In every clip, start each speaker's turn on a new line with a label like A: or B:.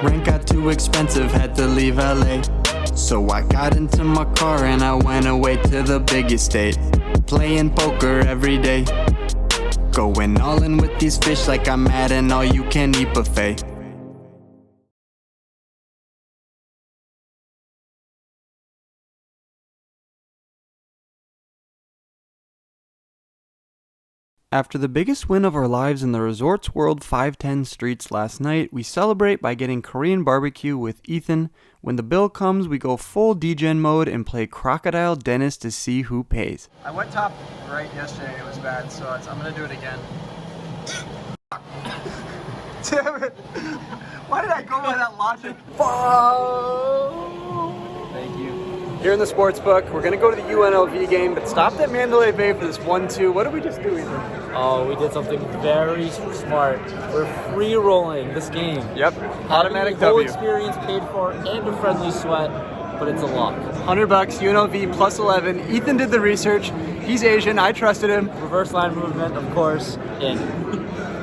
A: Rent got too expensive, had to leave LA. So I got into my car and I went away to the big estate. Playing poker every day. Going all in with these fish like I'm at an all-you-can-eat buffet. After the biggest win of our lives in the Resorts World 510 streets last night, we celebrate by getting Korean barbecue with Ethan. When the bill comes, we go full degen mode and play Crocodile Dentist to see who pays.
B: I went top right yesterday, it was bad, so I'm gonna do it again. Damn it! Why did I go by that logic? Thank you. Here in the sports book, we're gonna go to the UNLV game, but stopped at Mandalay Bay for this 1-2. What did we just do, Ethan?
C: Oh, we did something very smart. We're free rolling this game.
B: Yep, automatic
C: the whole
B: W.
C: experience paid for and a friendly sweat, but it's a lock.
B: $100, UNLV plus 11. Ethan did the research. He's Asian, I trusted him.
C: Reverse line movement, of course, in.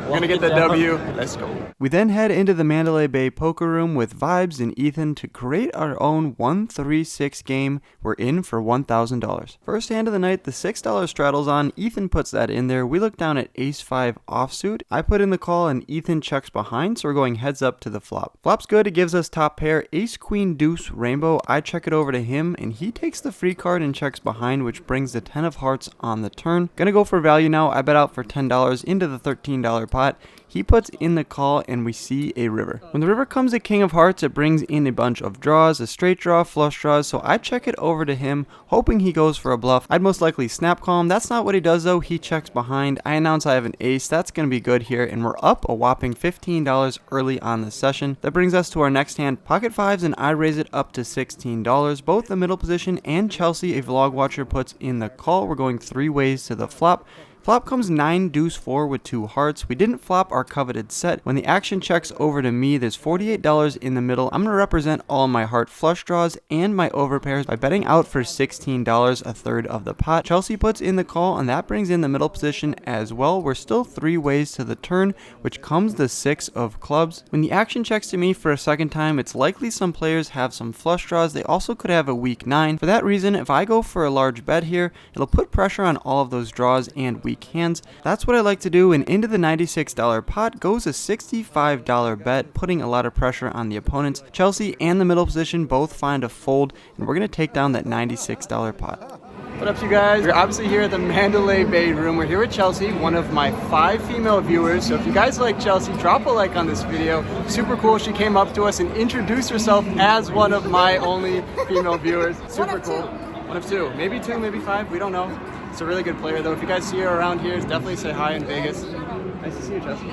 B: We're gonna get the W. Let's go.
A: We then head into the Mandalay Bay poker room with Vibes and Ethan to create our own 1-3-6 game. We're in for $1,000. First hand of the night, the $6 straddles on. Ethan puts that in there. We look down at Ace-5 offsuit. I put in the call and Ethan checks behind, so we're going heads up to the flop. Flop's good, it gives us top pair. Ace-Queen-Deuce rainbow. I check it over to him and he takes the free card and checks behind, which brings the 10 of hearts on the turn. Gonna go for value now. I bet out for $10 into the $13 pot. He puts in the call and we see a river. When the river comes to King of Hearts, it brings in a bunch of draws, a straight draw, flush draws, so I check it over to him, hoping he goes for a bluff. I'd most likely snap call him. That's not what he does though. He checks behind. I announce I have an ace. That's going to be good here, and we're up a whopping $15 early on the session. That brings us to our next hand, pocket fives, and I raise it up to $16. Both the middle position and Chelsea, a vlog watcher, puts in the call. We're going three ways to the flop. Flop comes 9-Deuce-4 with 2 hearts. We didn't flop our coveted set. When the action checks over to me, there's $48 in the middle. I'm going to represent all my heart flush draws and my overpairs by betting out for $16, a third of the pot. Chelsea puts in the call, and that brings in the middle position as well. We're still 3 ways to the turn, which comes the 6 of clubs. When the action checks to me for a second time, it's likely some players have some flush draws. They also could have a weak 9. For that reason, if I go for a large bet here, it'll put pressure on all of those draws and weak hands. That's what I like to do, and into the $96 pot goes a $65 bet, putting a lot of pressure on the opponents. Chelsea and the middle position both find a fold, and we're going to take down that $96 pot.
B: What up, you guys? We're obviously here at the Mandalay Bay room. We're here with Chelsea, one of my 5 female viewers. So if you guys like Chelsea, drop a like on this video. Super cool. She came up to us and introduced herself as one of my only female viewers. Super cool. One of 2. Maybe 2, maybe 5. We don't know. It's a really good player, though. If you guys see her around here, definitely say hi in Vegas. Nice to see you, Chelsea.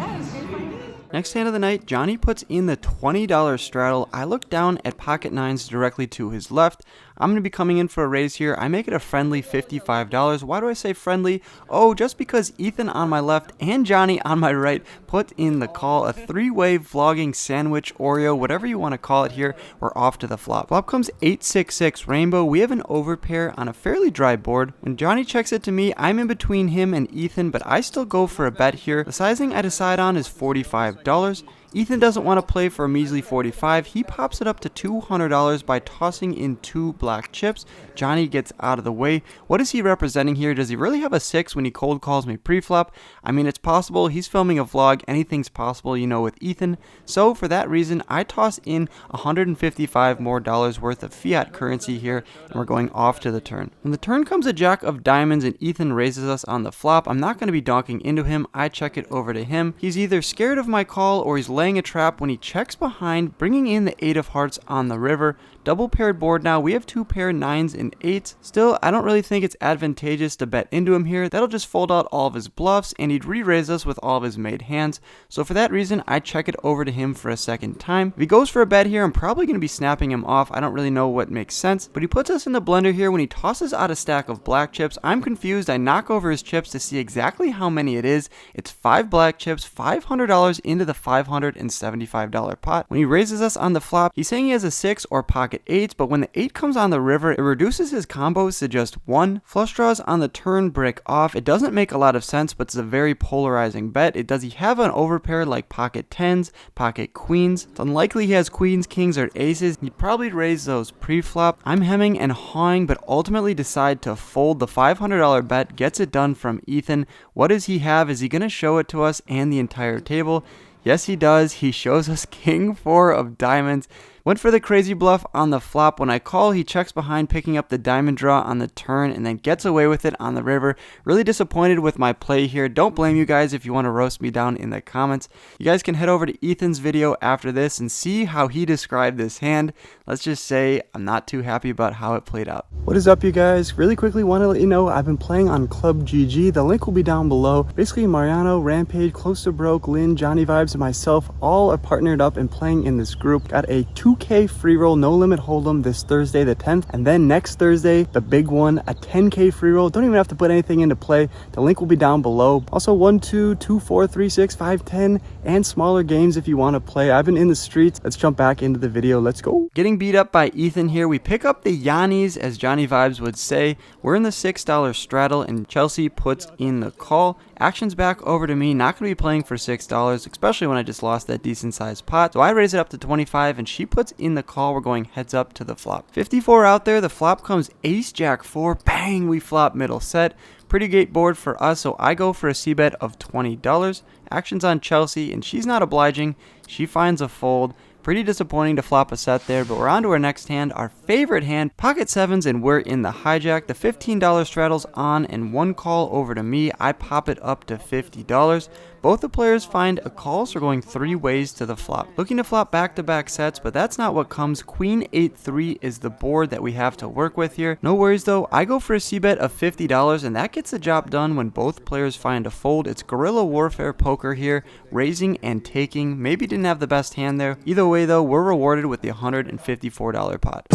A: Next hand of the night, Johnny puts in the $20 straddle. I look down at pocket 9s directly to his left. I'm going to be coming in for a raise here. I make it a friendly $55. Why do I say friendly? Oh, just because Ethan on my left and Johnny on my right put in the call. A 3-way vlogging sandwich, Oreo, whatever you want to call it here. We're off to the flop. Flop comes 8-6-6 rainbow. We have an overpair on a fairly dry board. When Johnny checks it to me, I'm in between him and Ethan, but I still go for a bet here. The sizing I decide on is $45. Ethan doesn't want to play for a measly $45. He pops it up to $200 by tossing in 2 black chips. Johnny gets out of the way. What is he representing here? Does he really have a 6 when he cold calls me pre-flop? I mean, it's possible. He's filming a vlog. Anything's possible, you know, with Ethan. So for that reason, I toss in $155 more worth of fiat currency here, and we're going off to the turn. When the turn comes a jack of diamonds and Ethan raises us on the flop, I'm not going to be donking into him. I check it over to him. He's either scared of my call or he's laying a trap when he checks behind, bringing in the 8 of hearts on the river. Double paired board now. We have 2 pair 9s and 8s. Still, I don't really think it's advantageous to bet into him here. That'll just fold out all of his bluffs, and he'd re-raise us with all of his made hands. So for that reason, I check it over to him for a second time. If he goes for a bet here, I'm probably going to be snapping him off. I don't really know what makes sense, but he puts us in the blender here when he tosses out a stack of black chips. I'm confused. I knock over his chips to see exactly how many it is. It's 5 black chips, $500 into the 500 $175 pot. When he raises us on the flop, he's saying he has a 6 or pocket 8s, but when the 8 comes on the river, it reduces his combos to just 1. Flush draws on the turn brick off. It doesn't make a lot of sense, but it's a very polarizing bet. Does he have an overpair like pocket 10s, pocket queens? It's unlikely he has queens, kings, or aces. He'd probably raise those pre-flop. I'm hemming and hawing, but ultimately decide to fold. The $500 bet gets it done from Ethan. What does he have? Is he going to show it to us and the entire table? Yes, he does. He shows us king 4 of diamonds. Went for the crazy bluff on the flop. When I call, he checks behind, picking up the diamond draw on the turn, and then gets away with it on the river. Really disappointed with my play here. Don't blame you guys if you want to roast me down in the comments. You guys can head over to Ethan's video after this and see how he described this hand. Let's just say I'm not too happy about how it played out. What is up, you guys? Really quickly want to let you know I've been playing on Club GG. The link will be down below. Basically, Mariano, Rampage, Close to Broke, Lynn, JohnnieVibes, and myself all are partnered up and playing in this group. Got a 2K free roll, no limit hold'em this Thursday the 10th, and then next Thursday the big one, a 10K free roll. Don't even have to put anything into play. The link will be down below. Also 1, 2, 2, 4, 3, 6, 5, 10, and smaller games if you want to play. I've been in the streets. Let's jump back into the video. Let's go. Getting beat up by Ethan here. We pick up the Yannis, as JohnnieVibes would say. We're in the $6 straddle, and Chelsea puts in the call. Action's back over to me. Not going to be playing for $6, especially when I just lost that decent sized pot. So I raise it up to 25, and she puts in the call. We're going heads up to the flop. 54 out there. The flop comes ace jack 4. Bang, we flop middle set. Pretty great board for us, so I go for a c-bet of $20. Action's on Chelsea, and she's not obliging. She finds a fold. Pretty disappointing to flop a set there, but we're on to our next hand, our favorite hand, pocket 7s, and we're in the hijack. The $15 straddles on, and one call over to me. I pop it up to $50. Both the players find a call, so we're going 3 ways to the flop. Looking to flop back-to-back sets, but that's not what comes. Queen 8-3 is the board that we have to work with here. No worries though, I go for a c-bet of $50, and that gets the job done when both players find a fold. It's guerrilla warfare poker here, raising and taking. Maybe didn't have the best hand there. Either way though, we're rewarded with the $154 pot.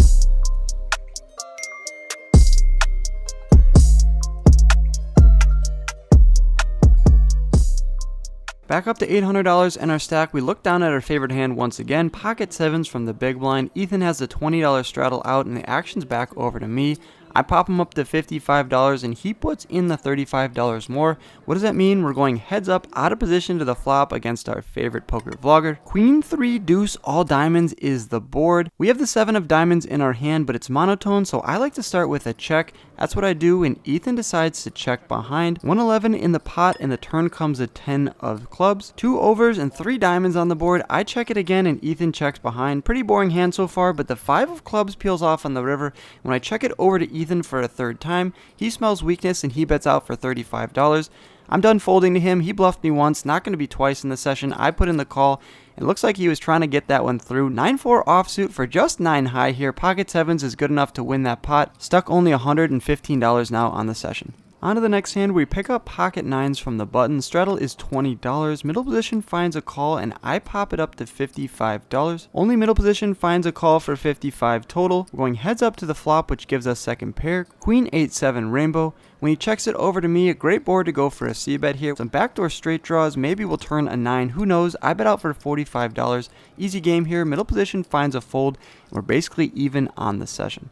A: Back up to $800 in our stack. We look down at our favorite hand once again, pocket 7s from the big blind. Ethan has the $20 straddle out, and the action's back over to me. I pop him up to $55, and he puts in the $35 more. What does that mean? We're going heads up, out of position to the flop against our favorite poker vlogger. Queen 3 deuce all diamonds is the board. We have the 7 of diamonds in our hand, but it's monotone, so I like to start with a check. That's what I do, and Ethan decides to check behind. 111 in the pot, and the turn comes a 10 of clubs. 2 overs and 3 diamonds on the board. I check it again, and Ethan checks behind. Pretty boring hand so far, but the 5 of clubs peels off on the river. When I check it over to Ethan for a third time, he smells weakness, and he bets out for $35. I'm done folding to him. He bluffed me once, not going to be twice in the session. I put in the call. It looks like he was trying to get that one through. 9-4 offsuit for just 9 high here. Pocket 7s is good enough to win that pot. Stuck only $115 now on the session. On to the next hand, we pick up pocket 9s from the button. Straddle is $20. Middle position finds a call, and I pop it up to $55. Only middle position finds a call for $55 total. We're going heads up to the flop, which gives us second pair. Queen 8-7 rainbow. When he checks it over to me, a great board to go for a c-bet here. Some backdoor straight draws. Maybe we'll turn a 9. Who knows? I bet out for $45. Easy game here. Middle position finds a fold. And we're basically even on the session.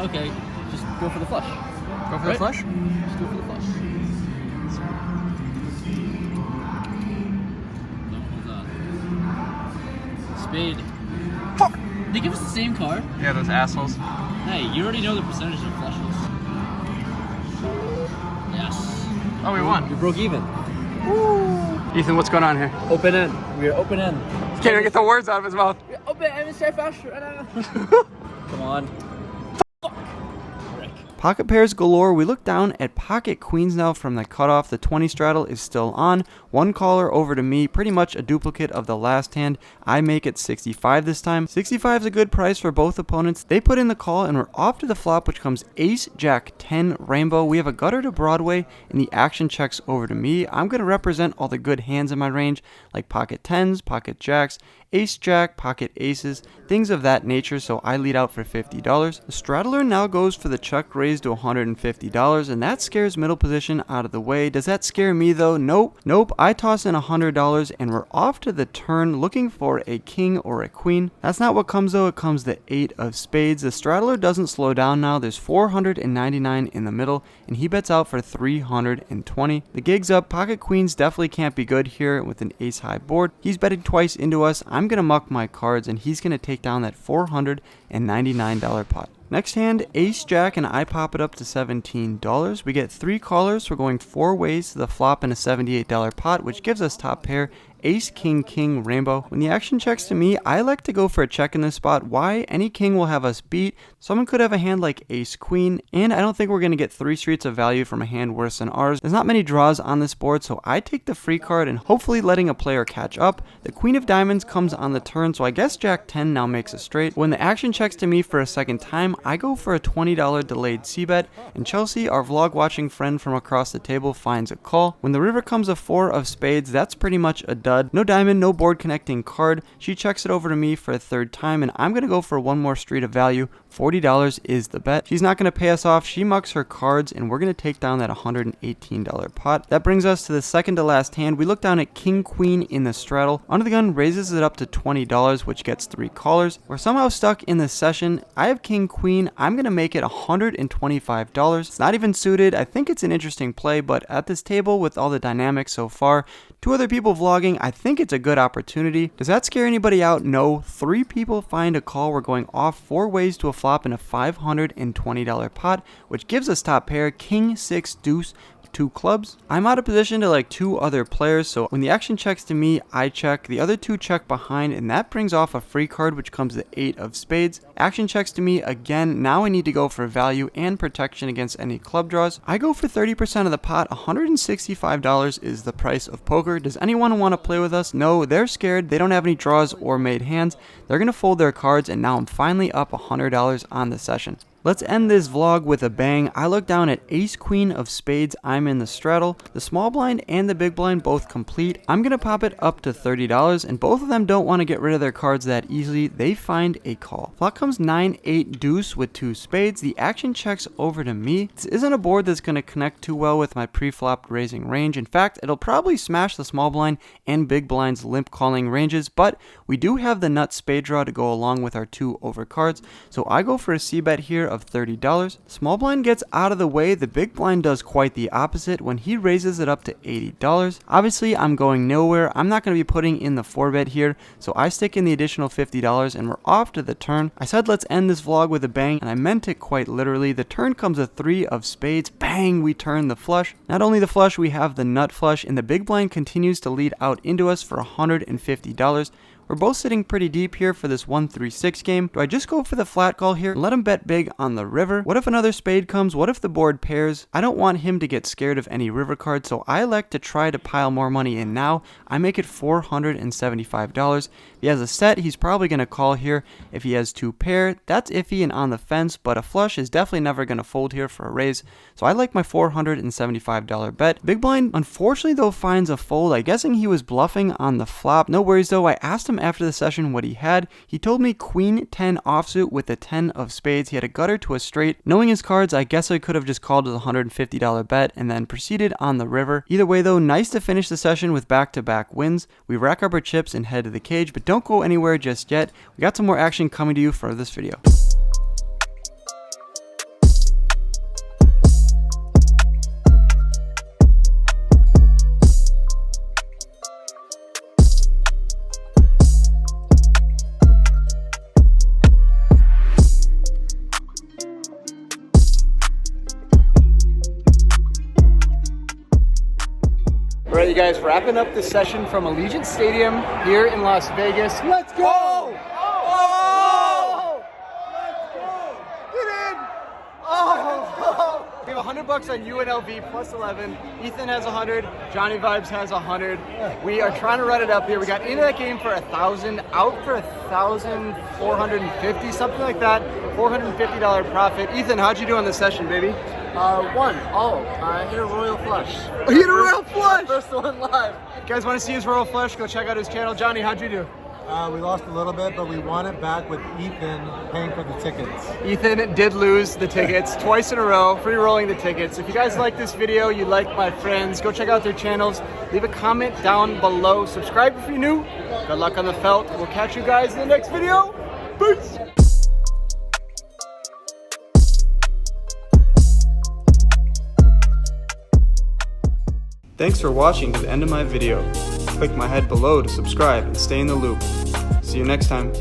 D: Okay, just go for the flush.
B: Go for the flush?
D: Just go for the flush. No, hold on. Spade.
B: Fuck!
D: They give us the same card?
B: Yeah, those assholes.
D: Hey, you already know the percentage of flushes. Yes.
B: Oh, we won.
D: We broke even.
B: Woo! Ethan, what's going on here?
D: Open end. We're open end.
B: Can't even get the words out of his mouth.
D: Open end and start faster. Come on.
A: Pocket pairs galore. We look down at pocket queens now from the cutoff. The 20 straddle is still on. One caller over to me, pretty much a duplicate of the last hand. I make it 65 this time. 65 is a good price for both opponents. They put in the call, and we're off to the flop, which comes ace jack 10 rainbow. We have a gutter to Broadway, and the action checks over to me. I'm going to represent all the good hands in my range, like pocket 10s, pocket jacks, ace jack, pocket aces, things of that nature, so I lead out for $50. The straddler now goes for the check raise to $150, and that scares middle position out of the way. Does that scare me though? Nope. I toss in $100 and we're off to the turn looking for a king or a queen. That's not what comes though. It comes the 8 of spades. The straddler doesn't slow down now. There's 499 in the middle and he bets out for 320. The gig's up. Pocket queens definitely can't be good here with an ace high board. He's betting twice into us. I'm gonna muck my cards and he's gonna take down that $499 pot. Next hand, ace jack, and I pop it up to $17. We get 3 callers. We're going 4 ways to the flop in a $78 pot, which gives us top pair. Ace, king, king, rainbow. When the action checks to me, I like to go for a check in this spot. Why? Any king will have us beat. Someone could have a hand like ace, queen, and I don't think we're going to get 3 streets of value from a hand worse than ours. There's not many draws on this board, so I take the free card and hopefully letting a player catch up. The queen of diamonds comes on the turn, so I guess jack 10 now makes a straight. When the action checks to me for a second time, I go for a $20 delayed c-bet, and Chelsea, our vlog watching friend from across the table, finds a call. When the river comes a 4 of spades, that's pretty much a dud. No diamond, no board connecting card. She checks it over to me for a 3rd time, and I'm going to go for one more street of value. $40 is the bet. She's not going to pay us off. She mucks her cards, and we're going to take down that $118 pot. That brings us to the second to last hand. We look down at king, queen in the straddle. Under the gun raises it up to $20, which gets 3 callers. We're somehow stuck in this session. I have king, queen. I'm going to make it $125. It's not even suited. I think it's an interesting play, but at this table with all the dynamics so far, 2 other people vlogging, I think it's a good opportunity. Does that scare anybody out? No. 3 people find a call. We're going off 4 ways to a flop in a $520 pot, which gives us top pair, king, 6, deuce, 2 clubs. I'm out of position to like 2 other players, so when the action checks to me, I check. The other 2 check behind, and that brings off a free card, which comes the 8 of spades. Action checks to me again. Now I need to go for value and protection against any club draws. I go for 30% of the pot. $165 is the price of poker. Does anyone want to play with us? No, they're scared. They don't have any draws or made hands. They're going to fold their cards, and now I'm finally up $100 on the session. Let's end this vlog with a bang. I look down at ace queen of spades. I'm in the straddle. The small blind and the big blind both complete. I'm going to pop it up to $30, and both of them don't want to get rid of their cards that easily. They find a call. Flop comes 9, 8, deuce with 2 spades. The action checks over to me. This isn't a board that's going to connect too well with my pre-flop raising range. In fact, it'll probably smash the small blind and big blind's limp calling ranges, but we do have the nut spade draw to go along with our 2 over cards, so I go for a c-bet here of $30. Small blind gets out of the way. The big blind does quite the opposite when he raises it up to $80. Obviously, I'm going nowhere. I'm not going to be putting in the 4-bet here, so I stick in the additional $50 and we're off to the turn. I said let's end this vlog with a bang, and I meant it quite literally. The turn comes a 3 of spades. Bang, we turn the flush. Not only the flush, we have the nut flush, and the big blind continues to lead out into us for $150. We're both sitting pretty deep here for this 1-3-6 game. Do I just go for the flat call here and let him bet big on the river? What if another spade comes? What if the board pairs? I don't want him to get scared of any river cards, so I elect to try to pile more money in now. I make it $475. If he has a set, he's probably going to call here. If he has 2 pair, that's iffy and on the fence, but a flush is definitely never going to fold here for a raise, so I like my $475 bet. Big blind, unfortunately though, finds a fold. I'm guessing he was bluffing on the flop. No worries though. I asked him after the session what he had. He told me queen 10 offsuit with a 10 of spades. He had a gutter to a straight. Knowing his cards, I guess I could have just called it a $150 bet and then proceeded on the river. Either way though, nice to finish the session with back-to-back wins. We rack up our chips and head to the cage, but don't go anywhere just yet. We got some more action coming to you for this video.
B: All right, you guys, wrapping up the session from Allegiant Stadium here in Las Vegas. Let's go! Oh! Let's go! Get in! Oh! We have $100 on UNLV plus 11. Ethan has 100. JohnnieVibes has 100. We are trying to run it up here. We got into that game for 1,000, out for 1,450, something like that. $450 profit. Ethan, how'd you do on the session, baby?
D: One. Oh, I hit a royal flush.
B: He hit a royal flush!
D: First one live.
B: You guys want to see his royal flush? Go check out his channel. Johnny, how'd you do?
E: We lost a little bit, but we won it back with Ethan paying for the tickets.
B: Ethan did lose the tickets twice in a row, free rolling the tickets. If you guys like this video, you like my friends, go check out their channels. Leave a comment down below. Subscribe if you're new. Good luck on the felt. We'll catch you guys in the next video. Peace!
A: Thanks for watching to the end of my video. Click my head below to subscribe and stay in the loop. See you next time.